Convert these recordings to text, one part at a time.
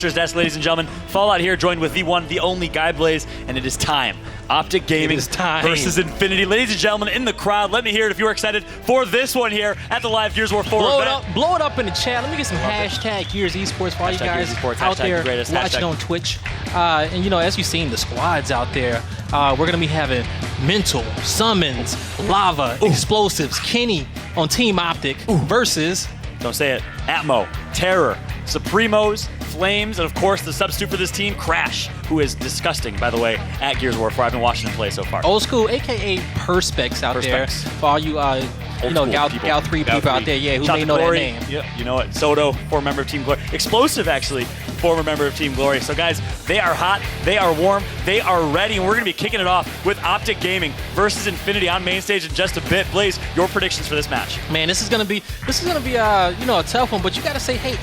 Desk, ladies and gentlemen. Fallout here, joined with the one, the only Guy Blaze, and it is time. Optic Gaming versus Infinity. Ladies and gentlemen, in the crowd, let me hear it if you are excited for this one here at the live Gears of War 4 event. Blow it up in the chat. Let me get some hashtag Gears Esports for all you guys out there watching on Twitch. And you know, as you've seen the squads out there, we're going to be having Mental, Summons, Lava, Explosives, Kenny on Team Optic versus... Don't say it. Atmo, Terror, Supremos, Flames, and of course the substitute for this team, Crash, who is disgusting, by the way, at Gears of War 4. I've been watching him play so far. Old school, a.k.a. Perspex out there. For all you, Gal 3 people out there, who may know that name. Yep, you know it. Soto, former member of Team Glory. Explosive, actually, former member of Team Glory. So guys, they are hot, they are warm, they are ready, and we're going to be kicking it off with Optic Gaming versus Infinity on main stage in just a bit. Blaze, your predictions for this match? Man, this is going to be a tough one, but you got to say, hey,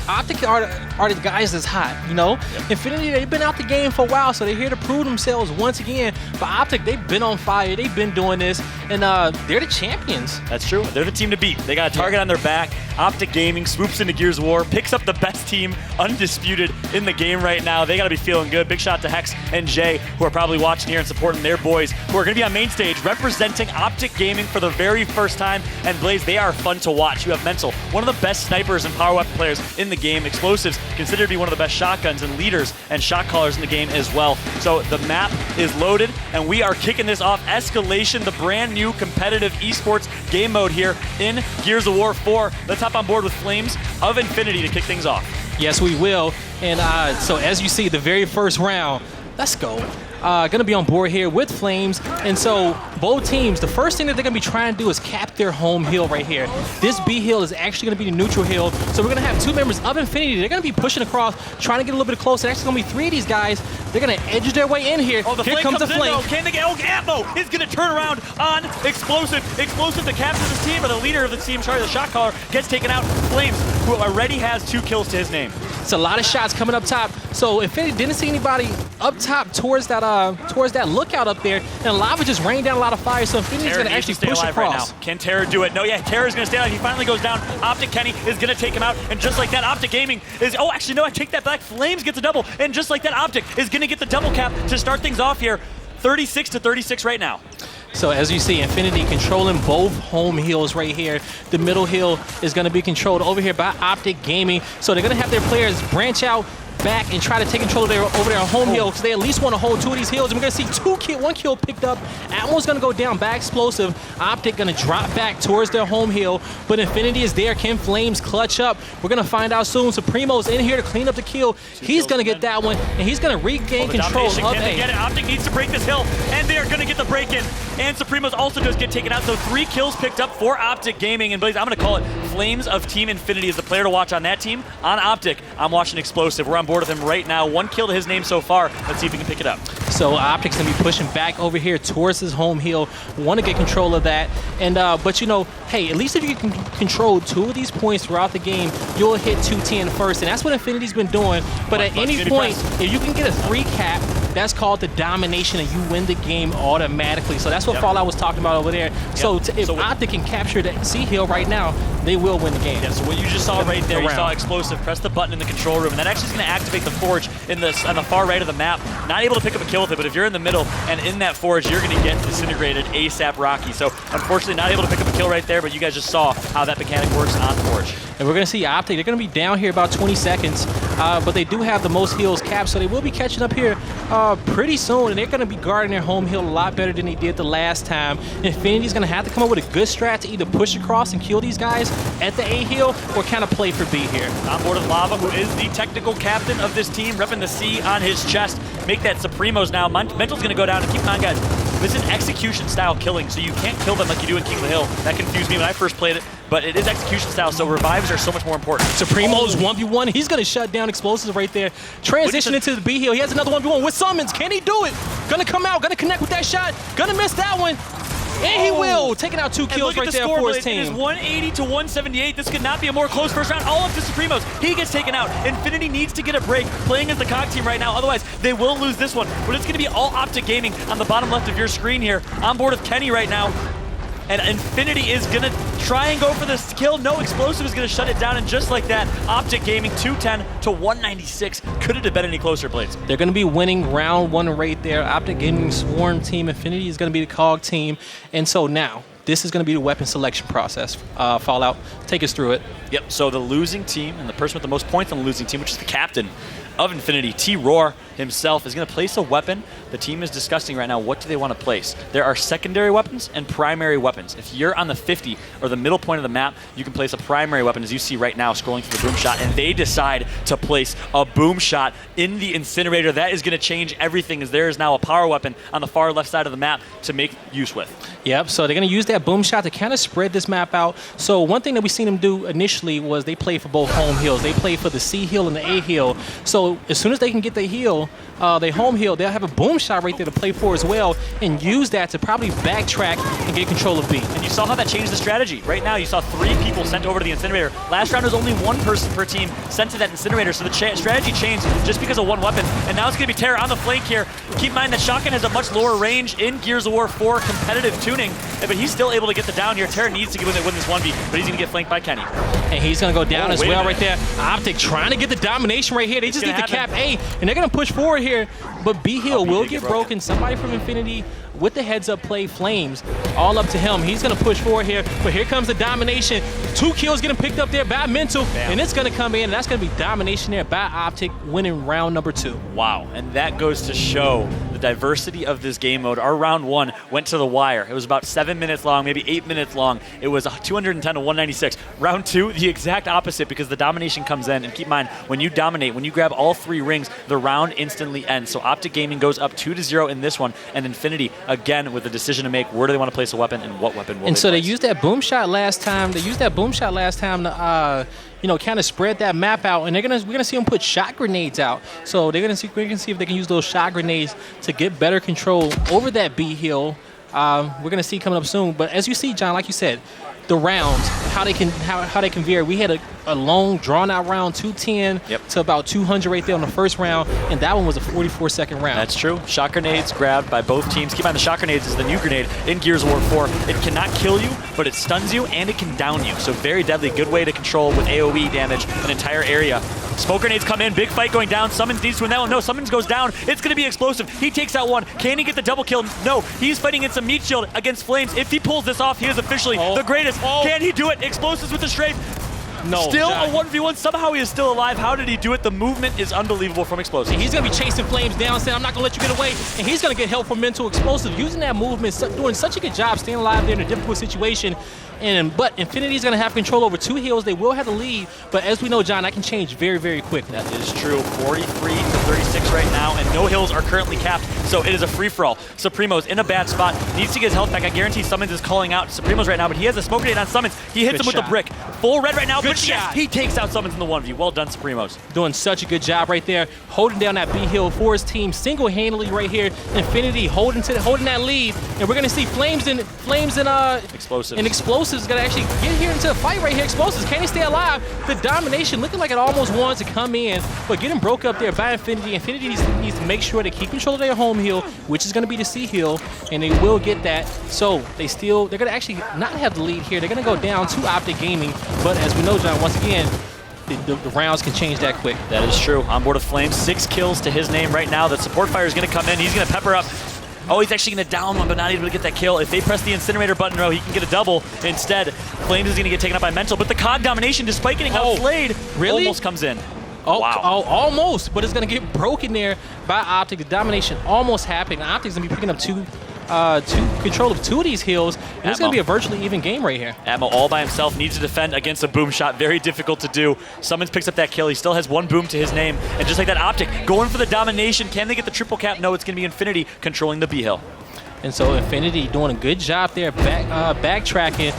Optic are the guys that's hot, you know? Yep. Infinity, they've been out the game for a while, so they're here to prove themselves once again. But Optic, they've been on fire, they've been doing this, and they're the champions. That's true. They're the team to beat. They got a target on their back. Optic Gaming swoops into Gears of War, picks up the best team, undisputed in the game right now. They got to be feeling good. Big shout to Hex and Jay, who are probably watching here and supporting their boys, who are going to be on main stage representing Optic Gaming for the very first time. And Blaze, they are fun to watch. You have Mental, one of the best snipers and power weapon players in the game. Explosives, considered to be one of the best shotguns and leaders and shot callers in the game as well. So the map is loaded, and we are kicking this off. Escalation, the brand new competitive esports game mode here in Gears of War 4. Let's hop on board with Flames of Infinity to kick things off. Yes, we will. And so as you see, the very first round, let's go. Going to be on board here with Flames. And so both teams, the first thing that they're going to be trying to do is cap their home hill right here. This B hill is actually going to be the neutral hill. So we're going to have two members of Infinity. They're going to be pushing across, trying to get a little bit close. There's actually going to be three of these guys. They're going to edge their way in here. Oh, here comes the flame. Can they get? Oh, Atmo is going to turn around on Explosive. Explosive, the captain of his team, but the leader of the team, the shot caller, gets taken out. Flames, who already has 2 kills to his name. It's a lot of shots coming up top. So Infinity didn't see anybody up top towards that lookout up there, and Lava just rained down a lot of fire. So Infinity's going to actually push across. Right now. Can Terror do it? No, yeah, Terror's going to stay alive. He finally goes down. Optic Kenny is going to take him out, and just like that, Optic Gaming is. Oh, actually, no, I take that back. Flames gets a double, and just like that, Optic is going to get the double cap to start things off here. 36-36 right now. So as you see, Infinity controlling both home hills right here. The middle hill is going to be controlled over here by Optic Gaming. So they're going to have their players branch out back and try to take control of over their home hill, because they at least want to hold 2 of these hills. And we're going to see 1 kill picked up. Atmo's going to go down by Explosive. Optic going to drop back towards their home hill, but Infinity is there. Can Flames clutch up? We're going to find out soon. Supremo's in here to clean up the kill. He's going to get that one, and he's going to regain control of A. Get it? Optic needs to break this hill, and they are going to get the break-in. And Supremo's also does get taken out, so 3 kills picked up for Optic Gaming. And Blaze, I'm going to call it Flames of Team Infinity is the player to watch on that team. On Optic, I'm watching Explosive. We're on board with him right now. 1 kill to his name so far. Let's see if we can pick it up. So Optic's going to be pushing back over here towards his home hill. Want to get control of that. And but you know, hey, at least if you can control 2 of these points throughout the game, you'll hit 210 first. And that's what Infinity's been doing. But at any point, if you can get a 3 cap, that's called the domination, and you win the game automatically. So that's what Fallout was talking about over there. So if Optic can capture the C hill right now, they will win the game. Yeah, so what you just saw right there, you saw Explosive press the button in the control room, and that actually is going to activate the forge on the far right of the map. Not able to pick up a kill with it, but if you're in the middle and in that forge, you're going to get disintegrated ASAP Rocky. So unfortunately, not able to pick up a kill right there, but you guys just saw how that mechanic works on forge. And we're going to see Optic. They're going to be down here about 20 seconds, but they do have the most heals capped, so they will be catching up here pretty soon, and they're going to be guarding their home hill a lot better than they did the last time. Infinity's going to have to come up with a good strat to either push across and kill these guys at the A hill or kind of play for B here. On board with Lava, who is the technical captain of this team, repping the C on his chest. Make that Supremos now. Mental's going to go down, and keep in mind, guys, this is execution style killing, so you can't kill them like you do in King of the Hill. That confused me when I first played it, but it is execution style, so revives are so much more important. Supremo's 1v1. He's going to shut down Explosives right there. Transition into the B hill. He has another 1v1 with Summons. Can he do it? Going to come out. Going to connect with that shot. Going to miss that one. And he will. Taking out 2 kills right there for his team. It is 180 to 178. This could not be a more close first round. All up to Supremos. He gets taken out. Infinity needs to get a break playing as the COG team right now. Otherwise, they will lose this one. But it's going to be all Optic Gaming on the bottom left of your screen here. On board with Kenny right now. and Infinity is going to try and go for this kill. No, Explosive is going to shut it down, and just like that, Optic Gaming 210 to 196. Couldn't have been any closer, Blades. They're going to be winning round 1 right there. Optic Gaming Swarm team, Infinity is going to be the COG team, and so now, this is going to be the weapon selection process. Fallout, take us through it. Yep, so the losing team and the person with the most points on the losing team, which is the captain of Infinity, T-Roar himself, is going to place a weapon. The team is discussing right now what do they want to place. There are secondary weapons and primary weapons. If you're on the 50 or the middle point of the map, you can place a primary weapon, as you see right now scrolling through the boom shot, and they decide to place a boom shot in the incinerator. That is going to change everything, as there is now a power weapon on the far left side of the map to make use with. Yep, so they're going to use that boom shot to kind of spread this map out. So one thing that we seen them do initially was they played for both home heals. They played for the C heal and the A heal. So as soon as they can get the heal, their home heal, they'll have a boom shot right there to play for as well, and use that to probably backtrack and get control of B. And you saw how that changed the strategy. Right now, you saw 3 people sent over to the incinerator. Last round was only 1 person per team sent to that incinerator, so the strategy changed just because of 1 weapon. And now it's going to be Terra on the flank here. Keep in mind that Shotgun has a much lower range in Gears of War 4 competitive tuning, but he's still able to get the down here. Terra needs to win this 1v, but he's going to get flanked by Kenny. And he's going to go down as well right there. Optic trying to get the domination right here. They just need to cap A, and they're going to push forward here, but B heal will get broken. Somebody from Infinity with the heads-up play, Flames, all up to him. He's going to push forward here, but here comes the domination. 2 kills getting picked up there by Mental, and it's going to come in, and that's going to be domination there by Optic, winning round number 2. Wow, and that goes to show the diversity of this game mode. Our round 1 went to the wire. It was about 7 minutes long, maybe 8 minutes long. It was 210 to 196. Round 2, the exact opposite, because the domination comes in, and keep in mind, when you dominate, when you grab all 3 rings, the round instantly ends. So Optic Gaming goes up 2-0 in this one, and Infinity, again, with a decision to make, where do they want to place a weapon, and what weapon will and they so place? They used that boom shot last time. To kind of spread that map out, and we're gonna see them put shot grenades out. So we're gonna see if they can use those shot grenades to get better control over that B hill. We're gonna see coming up soon. But as you see, John, like you said, the rounds, how they can vary. We had a long, drawn-out round, 210 to about 200 right there on the first round, and that one was a 44-second round. That's true. Shot grenades grabbed by both teams. Keep in mind, the shot grenades is the new grenade in Gears of War 4. It cannot kill you, but it stuns you, and it can down you. So very deadly. Good way to control with AoE damage an entire area. Smoke grenades come in. Big fight going down. Summons needs to win that one. No, Summons goes down. It's going to be Explosive. He takes out 1. Can he get the double kill? No. He's fighting in some meat shield against Flames. If he pulls this off, he is officially the greatest. Can he do it? Explosives with the strafe. No, still a 1v1. Somehow he is still alive. How did he do it? The movement is unbelievable from Explosive. And he's going to be chasing Flames down, saying, I'm not going to let you get away. And he's going to get help from Mental. Explosive, using that movement, doing such a good job staying alive there in a difficult situation. But Infinity's going to have control over 2 heals. They will have the lead, but as we know, John, that can change very, very quickly. That is true. 43 to 36 right now, and no hills are currently capped, so it is a free-for-all. Supremo's in a bad spot. Needs to get his health back. I guarantee Summons is calling out Supremo's right now, but he has a smoke grenade on Summons. He hits him with the brick. Full red right now, but yes, he takes out Summons in the 1v. Well done, Supremo's. Doing such a good job right there, holding down that B hill for his team single-handedly right here. Infinity holding that lead, and we're going to see Flames and Explosives going to actually get here into a fight right here. Explosives, can he stay alive? The domination looking like it almost wants to come in, but getting broke up there by Infinity. Infinity needs to make sure they keep control of their home hill, which is going to be the C hill, and they will get that. So they're going to actually not have the lead here. They're going to go down to Optic Gaming, but as we know, John, once again, the rounds can change that quick. That is true. On board of Flames, 6 kills to his name right now. The support fire is going to come in. He's going to pepper up. Oh, he's actually going to down one, but not able to get that kill. If they press the incinerator button, he can get a double. Instead, Flames is going to get taken up by Mental, but the COG domination, despite getting outplayed, almost comes in. Wow. Almost, but it's going to get broken there by Optic. The domination almost happened. Optic's going to be picking up control of 2 of these hills, and it's going to be a virtually even game right here. Atmo all by himself needs to defend against a boom shot. Very difficult to do. Summons picks up that kill. He still has 1 boom to his name, and just like that, Optic going for the domination. Can they get the triple cap? No, it's going to be Infinity controlling the B hill. And so Infinity doing a good job there, backtracking,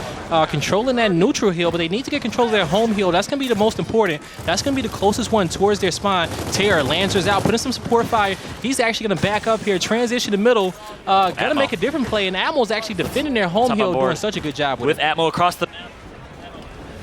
controlling that neutral hill, but they need to get control of their home hill. That's going to be the most important. That's going to be the closest one towards their spawn. Terra, Lancers out, putting some support fire. He's actually going to back up here, transition to middle, going to make a different play, and Atmo's actually defending their home hill, doing such a good job with it. Atmo across the...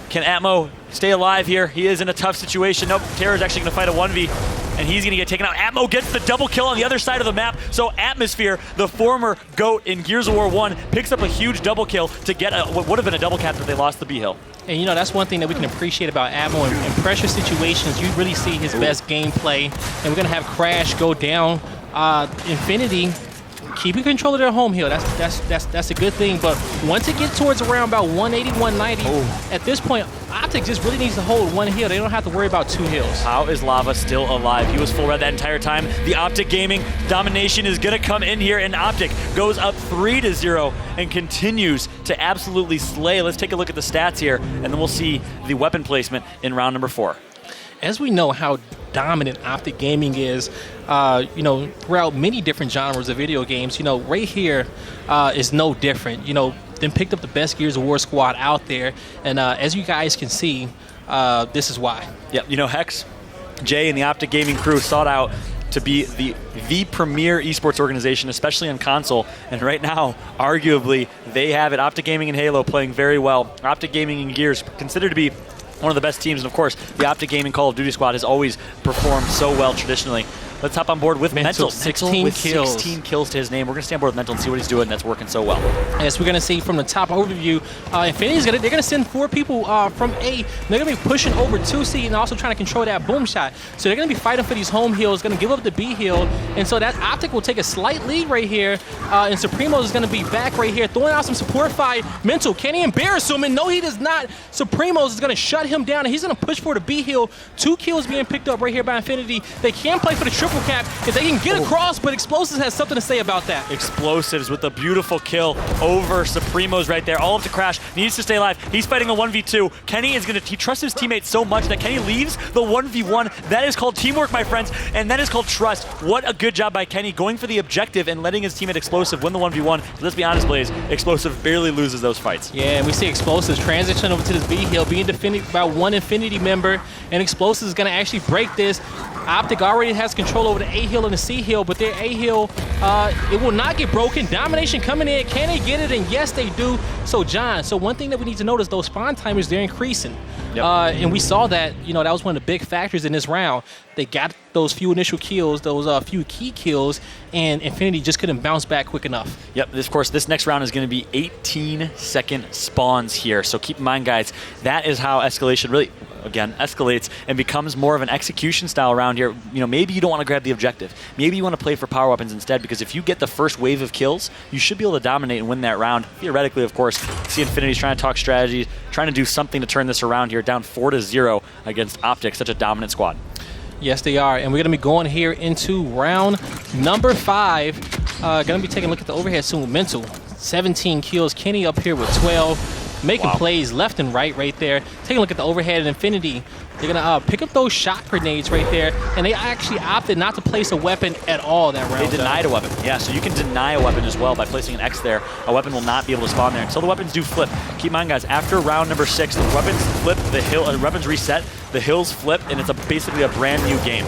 Can Atmo stay alive here? He is in a tough situation. Nope, Terra's actually going to fight a 1v. and he's going to get taken out. Atmo gets the double kill on the other side of the map, so Atmosphere, the former GOAT in Gears of War 1, picks up a huge double kill to get what would have been a double cap if they lost the B hill. And, that's one thing that we can appreciate about Atmo. In pressure situations, you really see his best gameplay. And we're going to have Crash go down. Infinity keeping control of their home hill. That's a good thing. But once it gets towards around about 180, 190, at this point, Optic just really needs to hold one hill. They don't have to worry about two hills. How is Lava still alive? He was full red that entire time. The Optic Gaming domination is going to come in here, and Optic goes up 3-0 and continues to absolutely slay. Let's take a look at the stats here, and then we'll see the weapon placement in round number 4. As we know how dominant Optic Gaming is, throughout many different genres of video games, right here is no different. Then picked up the best Gears of War squad out there, and as you guys can see, this is why. Yep, Hex, Jay, and the Optic Gaming crew sought out to be the premier esports organization, especially on console, and right now, arguably, they have it. Optic Gaming and Halo playing very well. Optic Gaming and Gears considered to be one of the best teams, and of course, the Optic Gaming Call of Duty squad has always performed so well traditionally. Let's hop on board with Mental. 16 with kills. 16 kills to his name. We're going to stay on board with Mental and see what he's doing. That's working so well. Yes, we're going to see from the top overview, Infinity's they're going to send 4 people from A. They're going to be pushing over 2C and also trying to control that boom shot. So they're going to be fighting for these home hills, going to give up the B hill. And so that Optic will take a slight lead right here. And Supremos is going to be back right here, throwing out some support fight. Mental, can he embarrass him? And no, he does not. Supremos is going to shut him down, and he's going to push for the B hill. 2 kills being picked up right here by Infinity. They can play for the triple cap if they can get across, but Explosives has something to say about that. Explosives with a beautiful kill over Supremos right there. All up to Crash, needs to stay alive. He's fighting a 1v2. Kenny is he trusts his teammates so much that Kenny leaves the 1v1. That is called teamwork, my friends, and that is called trust. What a good job by Kenny going for the objective and letting his teammate Explosive win the 1v1. Let's be honest, Blaze, Explosive barely loses those fights. Yeah, and we see Explosives transition over to this B hill, being defended by one Infinity member, and Explosives is going to actually break this. Optic already has control over the A hill and the C hill, but their A hill, it will not get broken. Domination coming in. Can they get it? And yes, they do. So, John, one thing that we need to notice, those spawn timers, they're increasing. Yep. And we saw that, that was one of the big factors in this round. They got those few initial kills, those few key kills, and Infinity just couldn't bounce back quick enough. Yep, of course, this next round is going to be 18-second spawns here. So keep in mind, guys, that is how escalation really, again, escalates and becomes more of an execution style round here. Maybe you don't want to grab the objective. Maybe you want to play for power weapons instead, because if you get the first wave of kills, you should be able to dominate and win that round. Theoretically, of course, see Infinity's trying to talk strategy, trying to do something to turn this around here, down 4-0 against Optic, such a dominant squad. Yes, they are. And we're going to be going here into round number 5. Going to be taking a look at the overhead soon. Mental, 17 kills. Kenny up here with 12. Making plays left and right there. Taking a look at the overhead and Infinity. They're going to pick up those shot grenades right there. And they actually opted not to place a weapon at all that round. They denied a weapon. Yeah, so you can deny a weapon as well by placing an X there. A weapon will not be able to spawn there until the weapons do flip. Keep in mind, guys, after round number 6, the weapons flip, the hill, weapons reset, the hills flip, and it's basically a brand new game.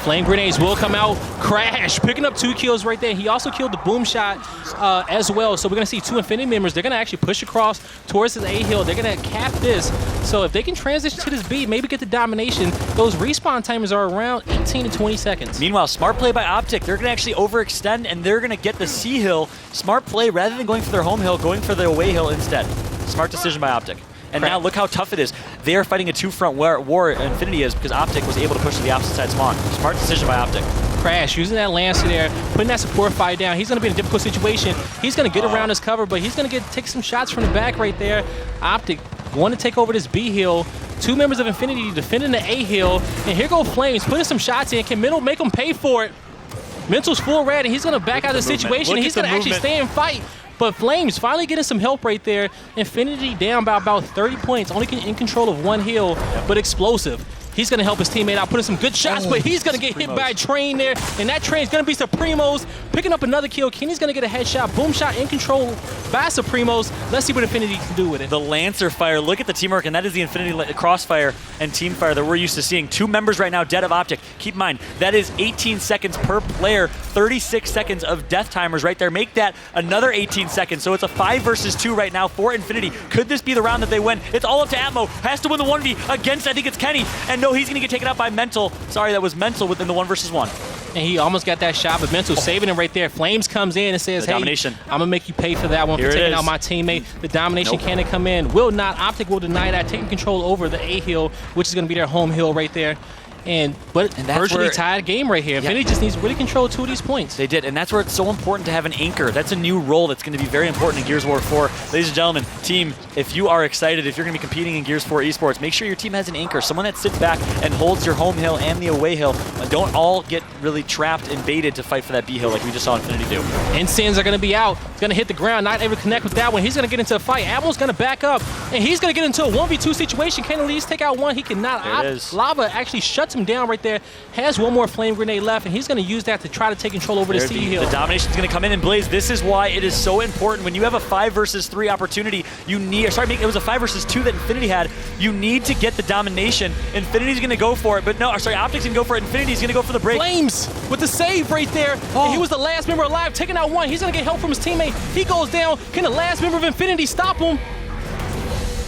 Flame grenades will come out. Crash picking up 2 kills right there. He also killed the boom shot as well. So we're going to see 2 Infinity members. They're going to actually push across towards this A hill. They're going to cap this. So if they can transition to this B, maybe get the domination, those respawn timers are around 18 to 20 seconds. Meanwhile, smart play by Optic. They're going to actually overextend, and they're going to get the C hill. Smart play, rather than going for their home hill, going for their away hill instead. Smart decision by Optic. And now look how tough it is. They are fighting a 2-front war, Infinity is, because Optic was able to push to the opposite side spawn. Smart decision by Optic. Crash using that Lancer there, putting that support fight down. He's going to be in a difficult situation. He's going to get around his cover, but he's going to take some shots from the back right there. Optic want to take over this B hill. 2 members of Infinity defending the A hill. And here go Flames, putting some shots in. Can Mental make them pay for it? Mental's full red, and he's going to back out of the situation. And he's going to actually stay and fight. But Flames finally getting some help right there. Infinity down by about 30 points, only in control of 1 hill, but Explosive. He's going to help his teammate out, putting some good shots, but he's going to get hit by a train there, and that train's going to be Supremos picking up another kill. Kenny's going to get a headshot, boom shot in control by Supremos. Let's see what Infinity can do with it. The Lancer fire, look at the teamwork, and that is the Infinity crossfire and team fire that we're used to seeing. 2 members right now dead of Optic. Keep in mind, that is 18 seconds per player, 36 seconds of death timers right there. Make that another 18 seconds, so it's a 5 versus 2 right now for Infinity. Could this be the round that they win? It's all up to Atmo. Has to win the 1v against, I think it's Kenny, and no, no, he's going to get taken out by Mental. Sorry, that was Mental within the 1 versus 1. And he almost got that shot, but Mental saving him right there. Flames comes in and says, hey, domination. I'm going to make you pay for that one for taking out my teammate. The domination cannon come in. Will not. Optic will deny that, taking control over the A hill, which is going to be their home hill right there. But virtually tied game right here. Infinity just needs to really control 2 of these points. They did, and that's where it's so important to have an anchor. That's a new role that's going to be very important in Gears of War 4. Ladies and gentlemen, team, if you are excited, if you're going to be competing in Gears 4 esports, make sure your team has an anchor, someone that sits back and holds your home hill and the away hill. Don't all get really trapped and baited to fight for that B hill like we just saw Infinity do. Insins are going to be out. He's going to hit the ground, not able to connect with that one. He's going to get into a fight. Admiral's going to back up, and he's going to get into a 1v2 situation. Can at least take out one. He cannot. Lava actually shuts him down right there. Has one more flame grenade left, and he's going to use that to try to take control over the C hill. The domination's going to come in and blaze. This is why it is so important. When you have a 5 versus 3 opportunity, you need, it was a 5 versus 2 that Infinity had. You need to get the domination. Infinity's going to go for it, but no, Optic's going to go for it. Infinity's going to go for the break. Flames with the save right there. He was the last member alive, taking out one. He's going to get help from his teammate. He goes down. Can the last member of Infinity stop him?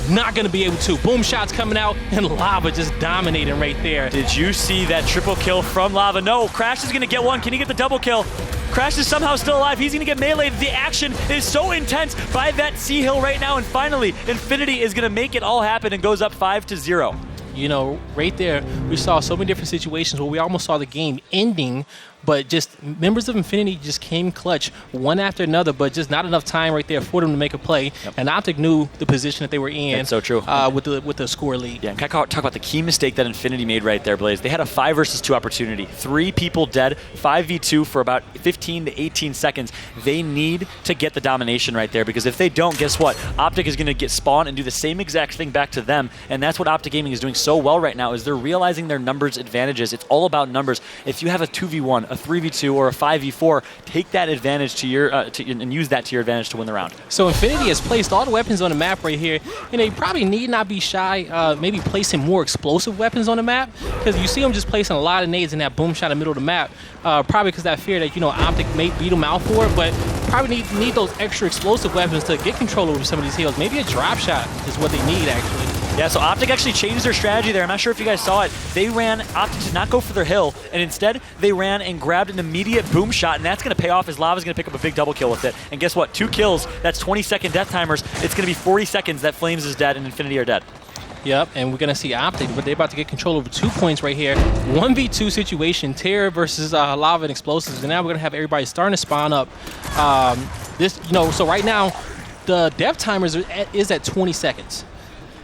Not going to be able to. Boom shots coming out, and Lava just dominating right there. Did you see that triple kill from Lava? No, Crash is going to get one. Can he get the double kill? Crash is somehow still alive. He's going to get meleeed. The action is so intense by that C hill right now, and finally, Infinity is going to make it all happen and goes up 5-0. You know, right there, we saw so many different situations where we almost saw the game ending, but just members of Infinity just came clutch one after another, but just not enough time right there for them to make a play. Yep. And Optic knew the position that they were in. That's so true. With the score lead. Yeah, and can I talk about the key mistake that Infinity made right there, Blaze? They had a 5 versus 2 opportunity. 3 people dead, 5v2 for about 15 to 18 seconds. They need to get the domination right there, because if they don't, guess what? Optic is going to get spawned and do the same exact thing back to them, and that's what Optic Gaming is doing so well right now, is they're realizing their numbers advantages. It's all about numbers. If you have a 2v1, a 3v2, or a 5v4, take that advantage to your and use that to your advantage to win the round. So Infinity has placed all the weapons on the map right here, and they probably need not be shy, maybe placing more explosive weapons on the map, because you see them just placing a lot of nades in that boom shot in the middle of the map, probably because that fear that, you know, Optic may beat them out for it, but probably need those extra explosive weapons to get control over some of these hills. Maybe a drop shot is what they need, actually. Yeah, so Optic actually changed their strategy there. I'm not sure if you guys saw it. They ran, Optic did not go for their hill, and instead they ran and grabbed an immediate boom shot, and that's going to pay off as Lava's going to pick up a big double kill with it. And guess what? 2 kills, that's 20-second death timers. It's going to be 40 seconds that Flames is dead and Infinity are dead. Yep, and we're going to see Optic, but they're about to get control over 2 points right here. 1v2 situation, Terror versus Lava and Explosives, and now we're going to have everybody starting to spawn up. So right now, the death timer is at 20 seconds.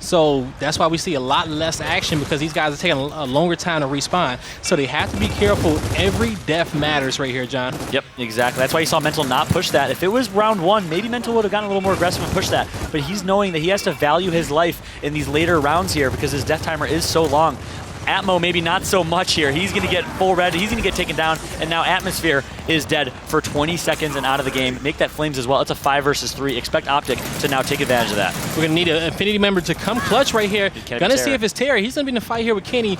So that's why we see a lot less action, because these guys are taking a longer time to respawn. So they have to be careful. Every death matters right here, John. Yep, exactly. That's why you saw Mental not push that. If it was round 1, maybe Mental would have gotten a little more aggressive and pushed that. But he's knowing that he has to value his life in these later rounds here, because his death timer is so long. Atmo maybe not so much here. He's going to get full red. He's going to get taken down. And now Atmosphere is dead for 20 seconds and out of the game. Make that Flames as well. It's a 5 versus 3. Expect Optic to now take advantage of that. We're going to need an Infinity member to come clutch right here. Going to see if it's Terror. He's going to be in a fight here with Kenny.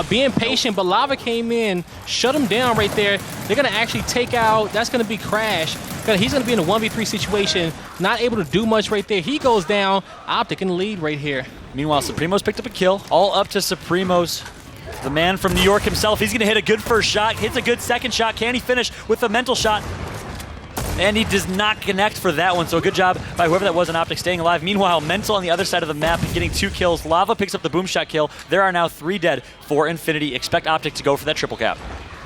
Being patient, but Lava came in, shut him down right there. They're going to actually take out, that's going to be Crash. He's going to be in a 1v3 situation. Not able to do much right there. He goes down. Optic in the lead right here. Meanwhile, Supremo's picked up a kill. All up to Supremo's. The man from New York himself. He's going to hit a good first shot. Hits a good second shot. Can he finish with a mental shot? And he does not connect for that one. So good job by whoever that was in Optic staying alive. Meanwhile, Mental on the other side of the map getting 2 kills. Lava picks up the boom shot kill. There are now 3 dead for Infinity. Expect Optic to go for that triple cap.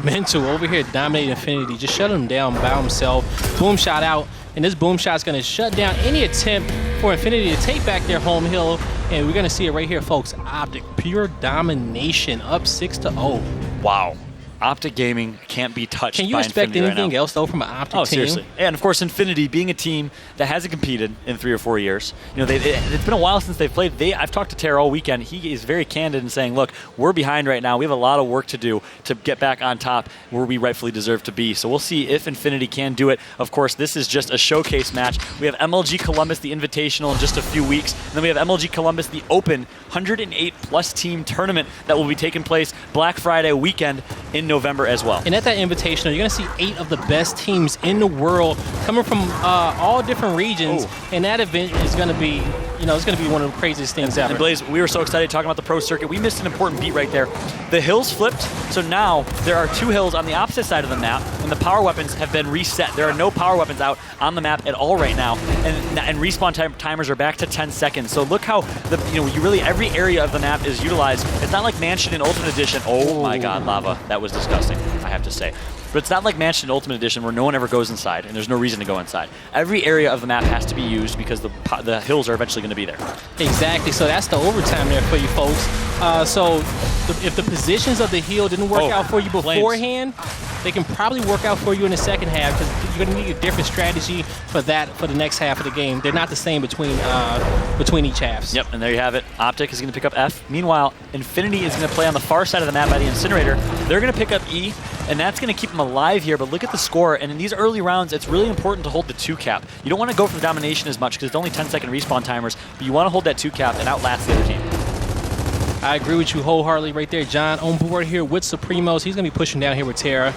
Mental over here dominating Infinity. Just shut him down by himself. Boom shot out. And this boom shot is going to shut down any attempt for Infinity to take back their home hill. And we're going to see it right here, folks. Optic, pure domination, up 6-0. Wow. Optic Gaming can't be touched by Infinity. Can you expect anything else, though, from an Optic team? Oh, seriously. And, of course, Infinity being a team that hasn't competed in 3 or 4 years. You know, it's been a while since they've played. I've talked to Terra all weekend. He is very candid in saying, look, we're behind right now. We have a lot of work to do to get back on top where we rightfully deserve to be. So we'll see if Infinity can do it. Of course, this is just a showcase match. We have MLG Columbus, the Invitational, in just a few weeks. And then we have MLG Columbus, the Open 108-plus team tournament that will be taking place Black Friday weekend in November as well. And at that Invitational, you're going to see 8 of the best teams in the world coming from all different regions. Ooh. And that event is going to be, it's going to be one of the craziest things ever. And Blaze, we were so excited talking about the pro circuit. We missed an important beat right there. The hills flipped, so now there are 2 hills on the opposite side of the map, and the power weapons have been reset. There are no power weapons out on the map at all right now, and respawn timers are back to 10 seconds. So look how every area of the map is utilized. It's not like Mansion in Ultimate Edition. Oh my God, lava! That was disgusting, I have to say. But it's not like Mansion in Ultimate Edition where no one ever goes inside, and there's no reason to go inside. Every area of the map has to be used because the hills are eventually going to be there. Exactly. So that's the overtime there for you folks. So if the positions of the hill didn't work out for you beforehand, they can probably work out for you in the second half because you're going to need a different strategy for the next half of the game. They're not the same between each halves. Yep, and there you have it. Optic is going to pick up F. Meanwhile, Infinity is going to play on the far side of the map by the Incinerator. They're going to pick up E, and that's going to keep them alive here. But look at the score, and in these early rounds, it's really important to hold the 2 cap. You don't want to go for the domination as much because it's only 10-second respawn timers, but you want to hold that 2 cap and outlast the other team. I agree with you wholeheartedly right there, John. On board here with Supremos. He's going to be pushing down here with Terra.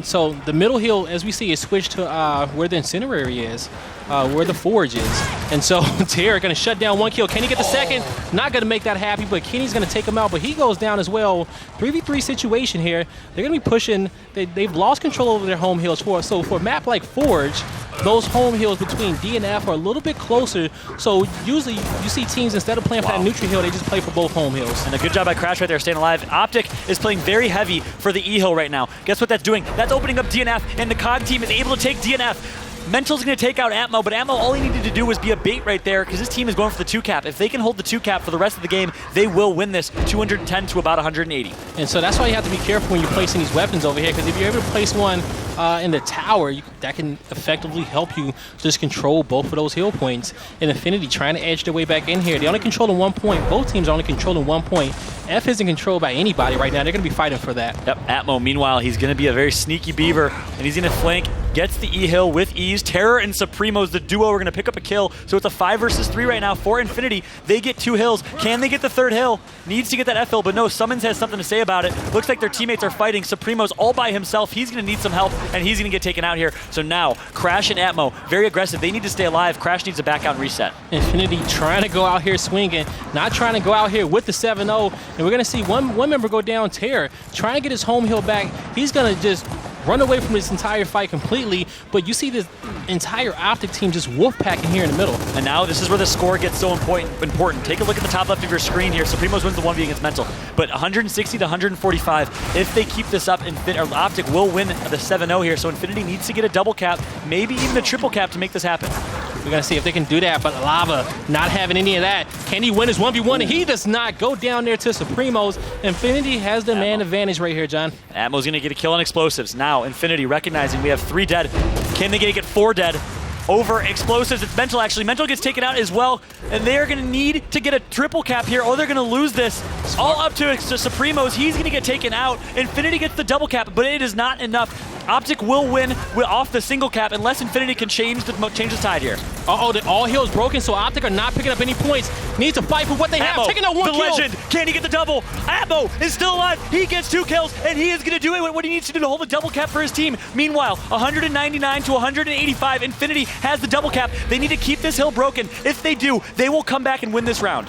So the middle hill, as we see, is switched to where the Incinerator is, where the Forge is. And so Terra going to shut down 1 kill. Can he get the second? Not going to make that happy, but Kenny's going to take him out. But he goes down as well. 3v3 situation here. They're going to be pushing. They've lost control over their home hills. So for a map like Forge, those home hills between D and F are a little bit closer. So usually you see teams, instead of playing for that neutral hill, they just play for both home hills. And a good job by Crash right there, staying alive. Optic is playing very heavy for the E hill right now. Guess what that's doing? That's opening up DNF, and the COG team is able to take DNF. Mental's going to take out Atmo, but Atmo, all he needed to do was be a bait right there because his team is going for the 2 cap. If they can hold the 2 cap for the rest of the game, they will win this 210 to about 180. And so that's why you have to be careful when you're placing these weapons over here, because if you're able to place one in the tower, that can effectively help you just control both of those hill points. And Infinity trying to edge their way back in here. They're only controlling 1 point. Both teams are only controlling 1 point. F isn't controlled by anybody right now. They're going to be fighting for that. Yep, Atmo, meanwhile, he's going to be a very sneaky beaver, and he's going to flank, gets the E hill with ease. Terror and Supremos, the duo, are going to pick up a kill. So it's a 5 versus 3 right now for Infinity. They get 2 hills. Can they get the 3rd hill? Needs to get that F hill, but no, Summons has something to say about it. Looks like their teammates are fighting. Supremos all by himself. He's going to need some help, and he's going to get taken out here. So now, Crash and Atmo, very aggressive. They need to stay alive. Crash needs to back out and reset. Infinity trying to go out here swinging, not trying to go out here with the 7-0. And we're going to see one member go down, Terror, trying to get his home hill back. He's going to just run away from this entire fight completely, but you see this entire Optic team just wolf packing here in the middle. And now this is where the score gets so important. Take a look at the top left of your screen here. Supremos wins the 1v against Mental, but 160 to 145. If they keep this up, Optic will win the 7-0 here, so Infinity needs to get a double cap, maybe even a triple cap to make this happen. We're going to see if they can do that, but Lava not having any of that. Can he win his 1v1? And he does not go down there to Supremos. Infinity has the man advantage right here, John. Atmo's going to get a kill on explosives. Now, Infinity recognizing we have 3 dead. Can they get 4 dead? Over explosives, it's Mental actually. Mental gets taken out as well, and they are going to need to get a triple cap here, or they're going to lose this. All up to Supremos. He's going to get taken out. Infinity gets the double cap, but it is not enough. Optic will win off the single cap unless Infinity can change the tide here. Uh-oh, all hills broken, so Optic are not picking up any points. Needs to fight for what they have. Taking out 1 kill. The legend. Can he get the double? Atmo is still alive. He gets 2 kills, and he is going to do it what he needs to do to hold the double cap for his team. Meanwhile, 199 to 185. Infinity has the double cap. They need to keep this hill broken. If they do, they will come back and win this round.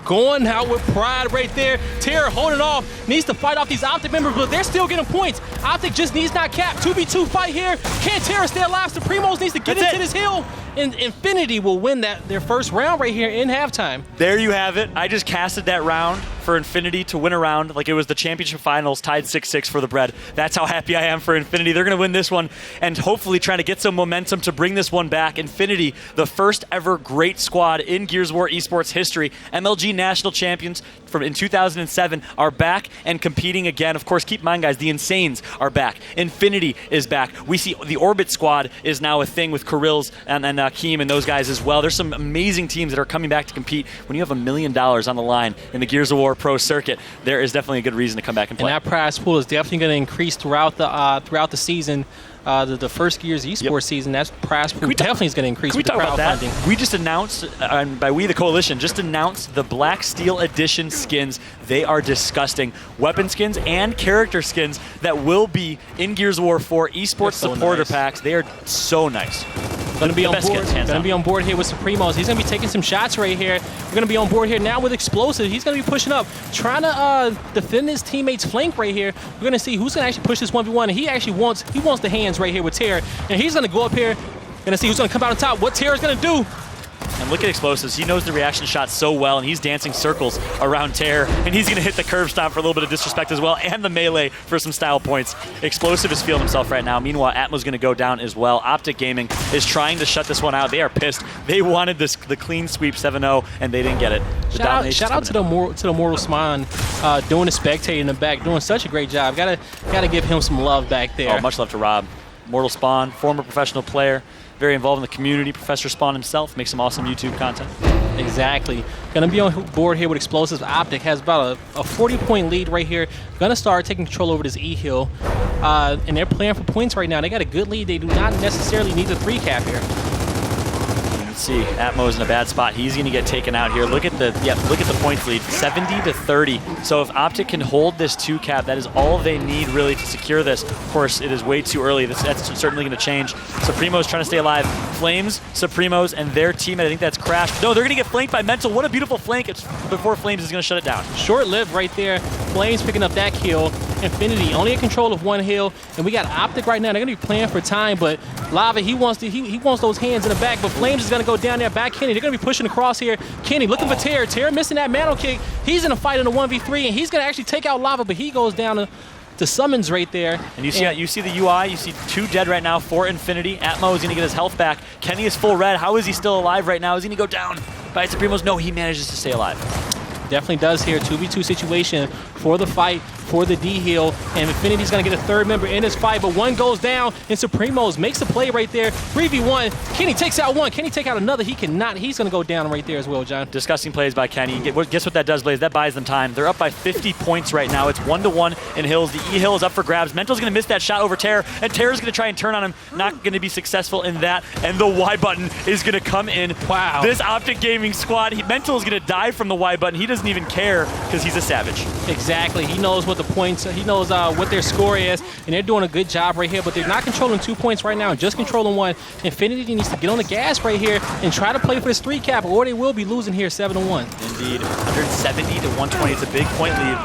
Going out with pride right there. Terror holding off. Needs to fight off these Optic members, but they're still getting points. Optic just needs not cap. 2v2 fight here. Can Terror stay alive? Supremos needs to get into this hill. And Infinity will win their first round right here in halftime. There you have it. I just casted that round for Infinity to win a round like it was the championship finals, tied 6-6 for the bread. That's how happy I am for Infinity. They're going to win this one and hopefully trying to get some momentum to bring this one back. Infinity, the first ever great squad in Gears of War esports history. MLG national champions from in 2007 are back and competing again. Of course, keep in mind, guys, the Insanes are back. Infinity is back. We see the Orbit squad is now a thing with Kirill's and Keem and those guys as well. There's some amazing teams that are coming back to compete. When you have $1 million on the line in the Gears of War Pro circuit, there is definitely a good reason to come back and play. And that prize pool is definitely going to increase throughout the season. the first Gears esports season, that's prize pool definitely is going to increase with the crowdfunding. We just announced, and by we, the coalition, just announced the Black Steel Edition skins. They are disgusting. Weapon skins and character skins that will be in Gears of War 4 esports supporter packs. They are so nice. Going to be on board. Going to be on board here with Supremos. He's going to be taking some shots right here. We're going to be on board here now with Explosive. He's going to be pushing up, trying to defend his teammate's flank right here. We're going to see who's going to actually push this 1v1. And he actually wants the hands right here with Terra. And he's going to go up here. Going to see who's going to come out on top. What Terra's going to do. And look at Explosives. He knows the reaction shot so well, and he's dancing circles around Terror, and he's going to hit the curve stomp for a little bit of disrespect as well, and the melee for some style points. Explosive is feeling himself right now. Meanwhile, Atmo's going to go down as well. Optic Gaming is trying to shut this one out. They are pissed. They wanted the clean sweep 7-0, and they didn't get it. Shout out to the Mortal Sman doing the spectator in the back, doing such a great job. Gotta give him some love back there. Oh, much love to Rob. Mortal Spawn, former professional player, very involved in the community. Professor Spawn himself makes some awesome YouTube content. Exactly. Going to be on board here with Explosives. Optic has about a 40-point lead right here. Going to start taking control over this E-Hill. And they're playing for points right now. They got a good lead. They do not necessarily need the 3-cap here. Let's see, Atmo's in a bad spot. He's going to get taken out here. Look at the points lead, 70-30. So if Optic can hold this 2-cap, that is all they need really to secure this. Of course, it is way too early. That's certainly going to change. Supremos trying to stay alive. Flames, Supremos, and their teammate, I think that's Crashed. No, they're going to get flanked by Mental. What a beautiful flank. It's before Flames is going to shut it down. Short-lived right there. Flames picking up that kill. Infinity only in control of one hill, and we got Optic right now. They're going to be playing for time, but Lava, he wants those hands in the back, but Flames is going to go down there back Kenny. They're going to be pushing across here. Kenny looking for Terra. Terra missing that mantle kick. He's in a fight in a 1v3, and he's going to actually take out Lava, but he goes down to Summons right there. And you see the UI. You see 2 dead right now for Infinity. Atmo is going to get his health back. Kenny is full red. How is he still alive right now? Is he going to go down by Supremos? No, he manages to stay alive. Definitely does here. 2v2 situation for the fight, for the D-Hill, and Infinity's going to get a 3rd member in this fight, but one goes down, and Supremos makes the play right there. 3v1. Kenny takes out one. Kenny take out another. He cannot. He's going to go down right there as well, John. Disgusting plays by Kenny. Guess what that does, Blaze? That buys them time. They're up by 50 points right now. It's 1-1 in Hills. The E-Hill is up for grabs. Mental's going to miss that shot over Terror, and Terror's going to try and turn on him. Not going to be successful in that, and the Y button is going to come in. Wow. This Optic Gaming squad, Mental is going to die from the Y button. He doesn't even care because he's a savage. Exactly. He knows what the points, he knows what their score is, and they're doing a good job right here, but they're not controlling 2 points right now, just controlling 1. Infinity needs to get on the gas right here and try to play for this 3-cap, or they will be losing here 7-1. Indeed. 170-120. It's a big point lead.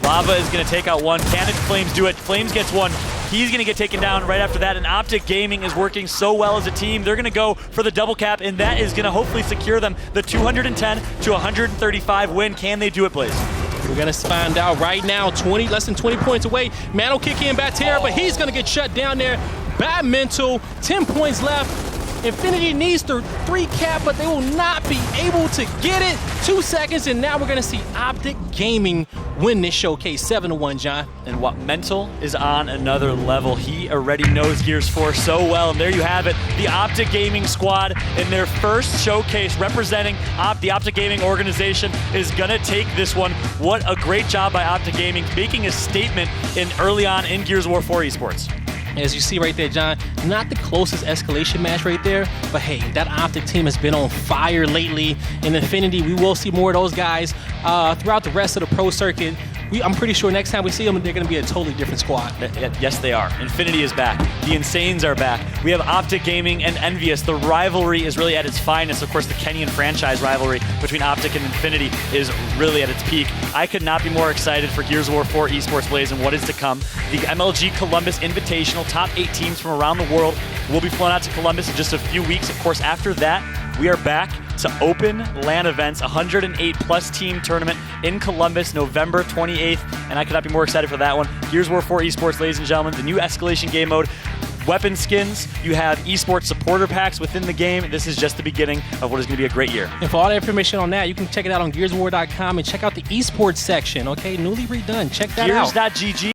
Lava is going to take out one. Can Flames do it? Flames gets one. He's going to get taken down right after that, and Optic Gaming is working so well as a team. They're going to go for the double cap, and that is going to hopefully secure them the 210-135 win. Can they do it, Blaze? We're going to find out right now. Less than 20 points away. Mantle kick in by Terra, but he's going to get shut down there. Bad Mental. 10 points left. Infinity needs the 3-cap, but they will not be able to get it. 2 seconds, and now we're going to see Optic Gaming win this showcase 7-1, John. And what Mental is on another level. He already knows Gears 4 so well, and there you have it. The Optic Gaming squad in their first showcase representing the Optic Gaming organization is going to take this one. What a great job by Optic Gaming, making a statement early on in Gears of War 4 esports. As you see right there, John, not the closest escalation match right there, but hey, that Optic team has been on fire lately. In Infinity, we will see more of those guys throughout the rest of the pro circuit. I'm pretty sure next time we see them, they're going to be a totally different squad. Yes, they are. Infinity is back. The Insanes are back. We have Optic Gaming and Envious. The rivalry is really at its finest. Of course, the Kenyan franchise rivalry between Optic and Infinity is really at its peak. I could not be more excited for Gears of War 4 Esports Blaze and what is to come. The MLG Columbus Invitational, top 8 teams from around the world will be flown out to Columbus in just a few weeks. Of course, after that, we are back to open LAN events, 108+ team tournament in Columbus, November 28th, and I could not be more excited for that one. Gears of War 4 Esports, ladies and gentlemen, the new escalation game mode, weapon skins, you have esports supporter packs within the game. This is just the beginning of what is going to be a great year. And for all the information on that, you can check it out on gearswar.com and check out the esports section, okay? Newly redone. Check that out. Gears.gg.